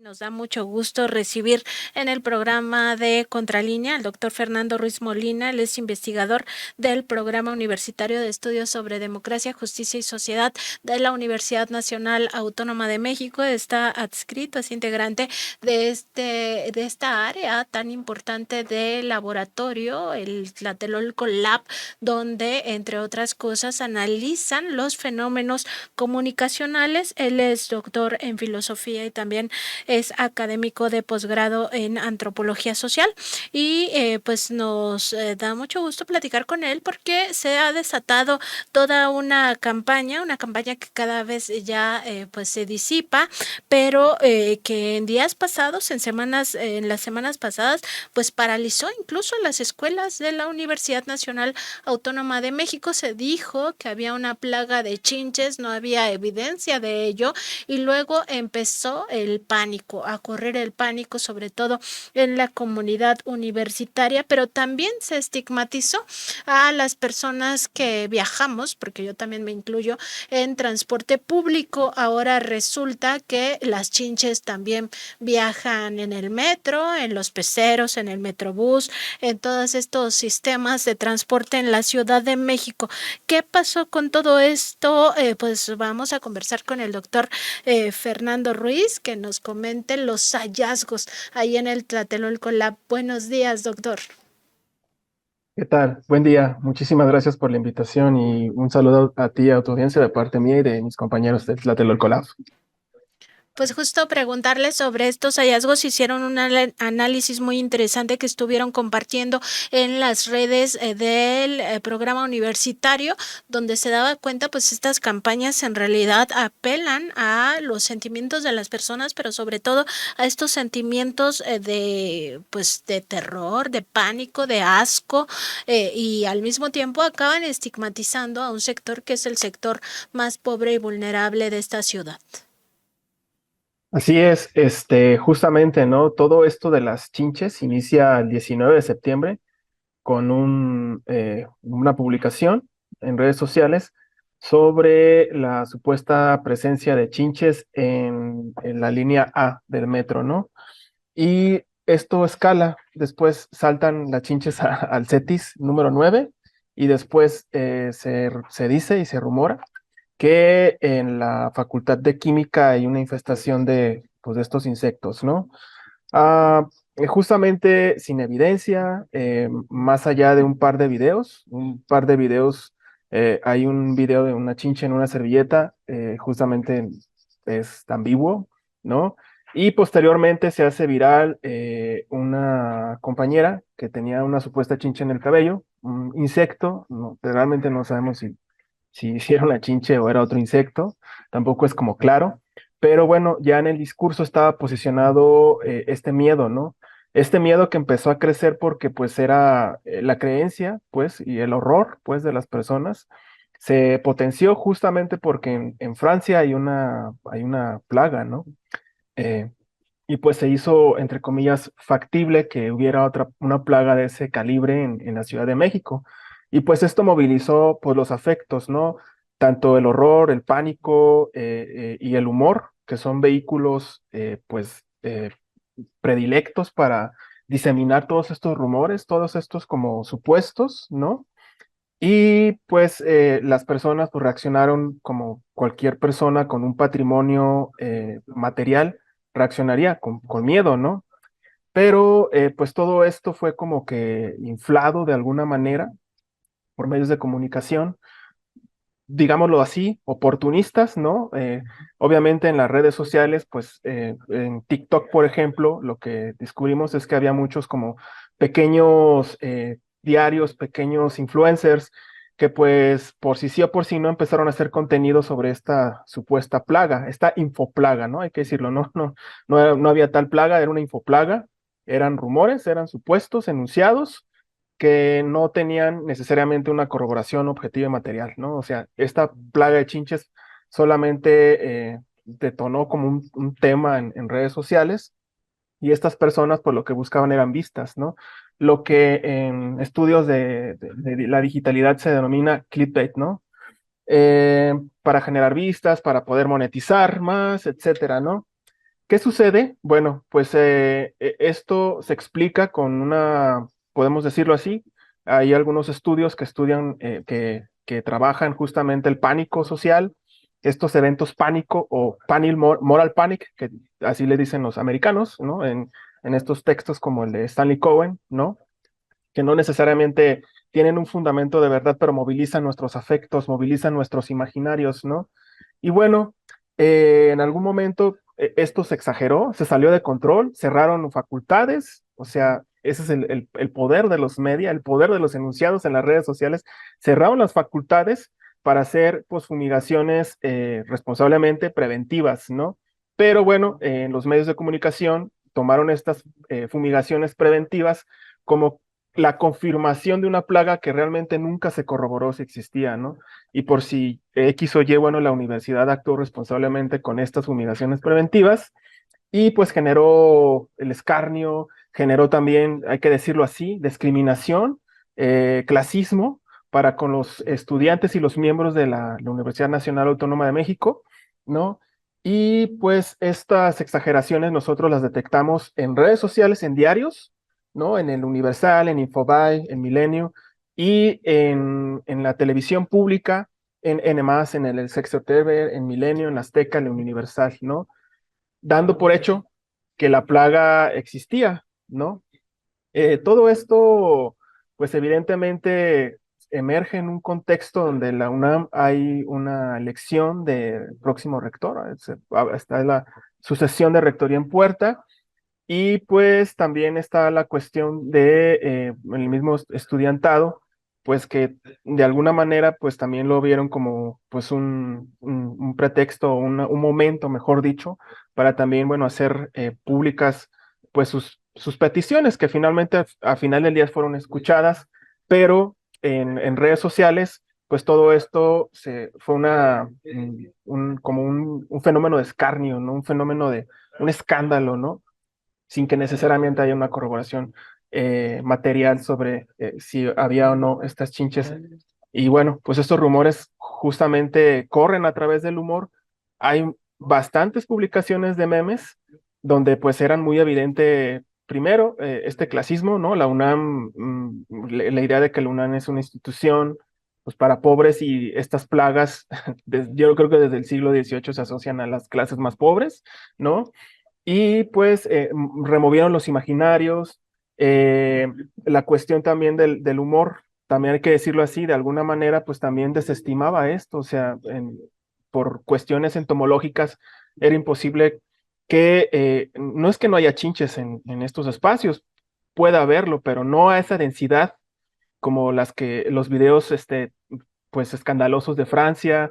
Nos da mucho gusto recibir en el programa de Contralínea al doctor Fernando Ruiz Molina. Él es investigador del Programa Universitario de Estudios sobre Democracia, Justicia y Sociedad de la Universidad Nacional Autónoma de México. Está adscrito, es integrante de esta área tan importante de laboratorio, el Tlatelolco Lab, donde, entre otras cosas, analizan los fenómenos comunicacionales. Él es doctor en filosofía y también es académico de posgrado en antropología social y pues nos da mucho gusto platicar con él porque se ha desatado toda una campaña que cada vez ya pues se disipa, pero que en días pasados, en las semanas pasadas, pues paralizó incluso las escuelas de la Universidad Nacional Autónoma de México. Se dijo que había una plaga de chinches, no había evidencia de ello, y luego empezó el pánico, a correr el pánico, sobre todo en la comunidad universitaria, pero también se estigmatizó a las personas que viajamos, porque yo también me incluyo en transporte público. Ahora resulta que las chinches también viajan en el metro, en los peceros, en el metrobús, en todos estos sistemas de transporte en la Ciudad de México. ¿Qué pasó con todo esto? Pues vamos a conversar con el doctor Fernando Ruiz, que nos comente los hallazgos ahí en el Tlatelolco Lab. Buenos días, doctor. ¿Qué tal? Buen día. Muchísimas gracias por la invitación y un saludo a ti y a tu audiencia de parte mía y de mis compañeros de Tlatelolco Lab. Pues justo preguntarle sobre estos hallazgos. Hicieron un análisis muy interesante que estuvieron compartiendo en las redes del programa universitario, donde se daba cuenta, pues estas campañas en realidad apelan a los sentimientos de las personas, pero sobre todo a estos sentimientos pues de terror, de pánico, de asco, y al mismo tiempo acaban estigmatizando a un sector que es el sector más pobre y vulnerable de esta ciudad. Así es, justamente, ¿no? Todo esto de las chinches inicia el 19 de septiembre con una publicación en redes sociales sobre la supuesta presencia de chinches en la línea A del metro, ¿no? Y esto escala, después saltan las chinches al CETIS número 9 y después se dice y se rumora que en la Facultad de Química hay una infestación pues, de estos insectos, ¿no? Ah, Justamente sin evidencia, más allá de un par de videos, hay un video de una chincha en una servilleta, justamente es ambiguo, ¿no? Y posteriormente se hace viral una compañera que tenía una supuesta chincha en el cabello, un insecto, realmente no sabemos si era una chinche o era otro insecto, tampoco es como claro, pero bueno, ya en el discurso estaba posicionado este miedo, ¿no? Este miedo que empezó a crecer porque pues era la creencia, pues, y el horror, pues, de las personas, se potenció justamente porque en Francia hay una plaga, ¿no? Eh, y pues se hizo, entre comillas, factible que hubiera una plaga de ese calibre en la Ciudad de México. Y pues esto movilizó pues los afectos, ¿no? Tanto el horror, el pánico y el humor, que son vehículos predilectos para diseminar todos estos rumores, todos estos como supuestos, ¿no? Y pues las personas pues, reaccionaron como cualquier persona con un patrimonio material reaccionaría con miedo, ¿no? Pero pues todo esto fue como que inflado de alguna manera por medios de comunicación, digámoslo así, oportunistas, ¿no? Obviamente en las redes sociales, pues en TikTok, por ejemplo, lo que descubrimos es que había muchos como pequeños diarios, pequeños influencers, que pues por si sí o por si no empezaron a hacer contenido sobre esta supuesta plaga, esta infoplaga, ¿no? Hay que decirlo, no había tal plaga, era una infoplaga, eran rumores, eran supuestos, enunciados que no tenían necesariamente una corroboración objetiva y material, ¿no? O sea, esta plaga de chinches solamente detonó como un tema en redes sociales y estas personas pues lo que buscaban eran vistas, ¿no? Lo que en estudios de la digitalidad se denomina clickbait, ¿no? Para generar vistas, para poder monetizar más, etcétera, ¿no? ¿Qué sucede? Bueno, pues esto se explica con una, podemos decirlo así, hay algunos estudios que estudian, que trabajan justamente el pánico social, estos eventos pánico o moral panic, que así le dicen los americanos, ¿no? En estos textos como el de Stanley Cohen, ¿no? Que no necesariamente tienen un fundamento de verdad, pero movilizan nuestros afectos, movilizan nuestros imaginarios, ¿no? Y bueno, en algún momento esto se exageró, se salió de control, cerraron facultades, o sea, ese es el poder de los media, el poder de los enunciados en las redes sociales, cerraron las facultades para hacer pues fumigaciones responsablemente preventivas, ¿no? Pero bueno, los medios de comunicación tomaron estas fumigaciones preventivas como la confirmación de una plaga que realmente nunca se corroboró si existía, ¿no? Y por si X o Y, bueno, la universidad actuó responsablemente con estas fumigaciones preventivas y pues generó el escarnio, generó también, hay que decirlo así, discriminación, clasismo para con los estudiantes y los miembros de la Universidad Nacional Autónoma de México, ¿no? Y pues estas exageraciones nosotros las detectamos en redes sociales, en diarios, ¿no? En el Universal, en Infobae, en Milenio y en la televisión pública, en N+, en el Sexto TV, en Milenio, en Azteca, en el Universal, ¿no? Dando por hecho que la plaga existía, ¿no? Todo esto, pues evidentemente emerge en un contexto donde en la UNAM hay una elección de próximo rector, está la sucesión de rectoría en puerta, y pues también está la cuestión de el mismo estudiantado, pues que de alguna manera pues también lo vieron como pues un pretexto, un momento, mejor dicho, para también, bueno, hacer públicas pues sus peticiones que finalmente a final del día fueron escuchadas, pero en redes sociales pues todo esto fue como un fenómeno de escarnio, ¿no? Un fenómeno de un escándalo, ¿no? Sin que necesariamente haya una corroboración material sobre si había o no estas chinches. Y bueno, pues estos rumores justamente corren a través del humor. Hay bastantes publicaciones de memes donde pues eran muy evidente, primero, este clasismo, ¿no? La UNAM, la idea de que la UNAM es una institución pues para pobres y estas plagas, yo creo que desde el siglo XVIII se asocian a las clases más pobres, ¿no? Y pues removieron los imaginarios, eh, la cuestión también del humor, también hay que decirlo así, de alguna manera pues también desestimaba esto, o sea, por cuestiones entomológicas era imposible que, no es que no haya chinches en estos espacios, puede haberlo, pero no a esa densidad como las que los videos pues escandalosos de Francia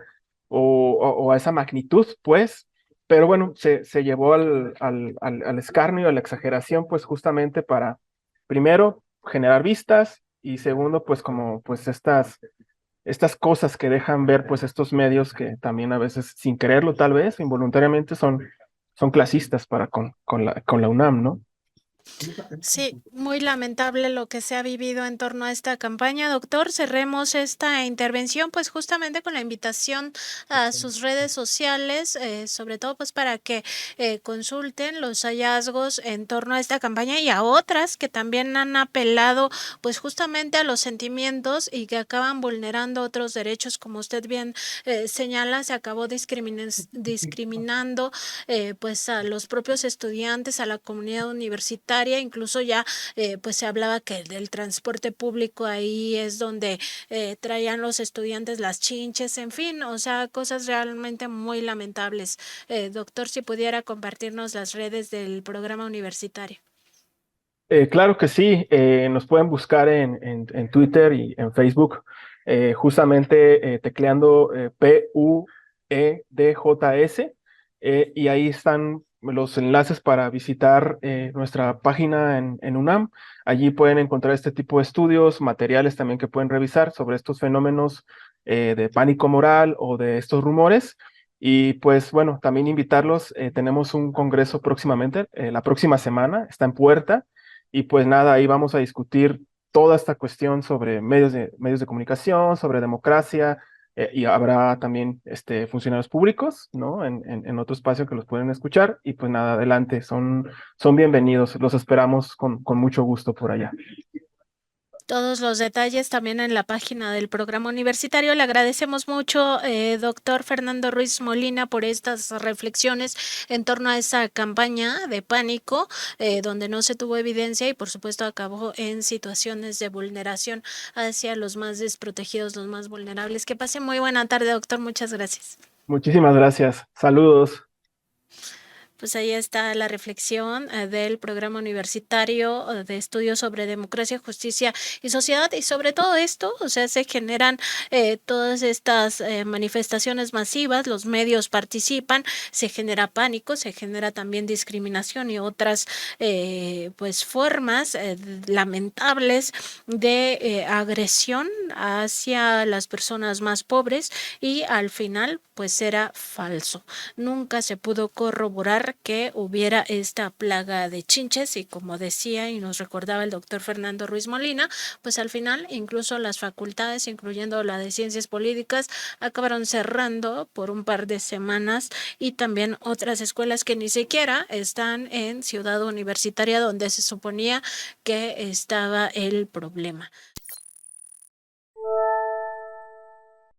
o a esa magnitud, pues, pero bueno, se llevó al escarnio, a la exageración, pues justamente para, primero, generar vistas y segundo, pues como pues estas cosas que dejan ver pues estos medios que también a veces sin quererlo tal vez, involuntariamente son clasistas para con la UNAM, ¿no? Sí, muy lamentable lo que se ha vivido en torno a esta campaña. Doctor, cerremos esta intervención pues justamente con la invitación a sus redes sociales, sobre todo pues para que consulten los hallazgos en torno a esta campaña y a otras que también han apelado pues justamente a los sentimientos y que acaban vulnerando otros derechos, como usted bien señala, se acabó discriminando pues a los propios estudiantes, a la comunidad universitaria, incluso ya pues se hablaba que del transporte público ahí es donde traían los estudiantes las chinches, en fin, o sea, cosas realmente muy lamentables. Doctor, si pudiera compartirnos las redes del programa universitario. Claro que sí, nos pueden buscar en Twitter y en Facebook, justamente tecleando PUEDJS, y ahí están los enlaces para visitar nuestra página en UNAM. Allí pueden encontrar este tipo de estudios, materiales también que pueden revisar sobre estos fenómenos de pánico moral o de estos rumores. Y pues bueno, también invitarlos, tenemos un congreso próximamente, la próxima semana, está en puerta. Y pues nada, ahí vamos a discutir toda esta cuestión sobre medios de comunicación, sobre democracia, y habrá también funcionarios públicos, ¿no? En otro espacio que los pueden escuchar y pues nada, adelante, son bienvenidos, los esperamos con mucho gusto por allá. Todos los detalles también en la página del programa universitario. Le agradecemos mucho, doctor Fernando Ruiz Molina, por estas reflexiones en torno a esa campaña de pánico, donde no se tuvo evidencia y por supuesto acabó en situaciones de vulneración hacia los más desprotegidos, los más vulnerables. Que pase muy buena tarde, doctor. Muchas gracias. Muchísimas gracias. Saludos. Pues ahí está la reflexión del programa universitario de estudios sobre democracia, justicia y sociedad. Y sobre todo esto, o sea, se generan todas estas manifestaciones masivas, los medios participan, se genera pánico, se genera también discriminación y otras pues formas lamentables de agresión hacia las personas más pobres, y al final pues era falso. Nunca se pudo corroborar que hubiera esta plaga de chinches, y como decía y nos recordaba el doctor Fernando Ruiz Molina, pues al final incluso las facultades, incluyendo la de ciencias políticas, acabaron cerrando por un par de semanas, y también otras escuelas que ni siquiera están en Ciudad Universitaria, donde se suponía que estaba el problema.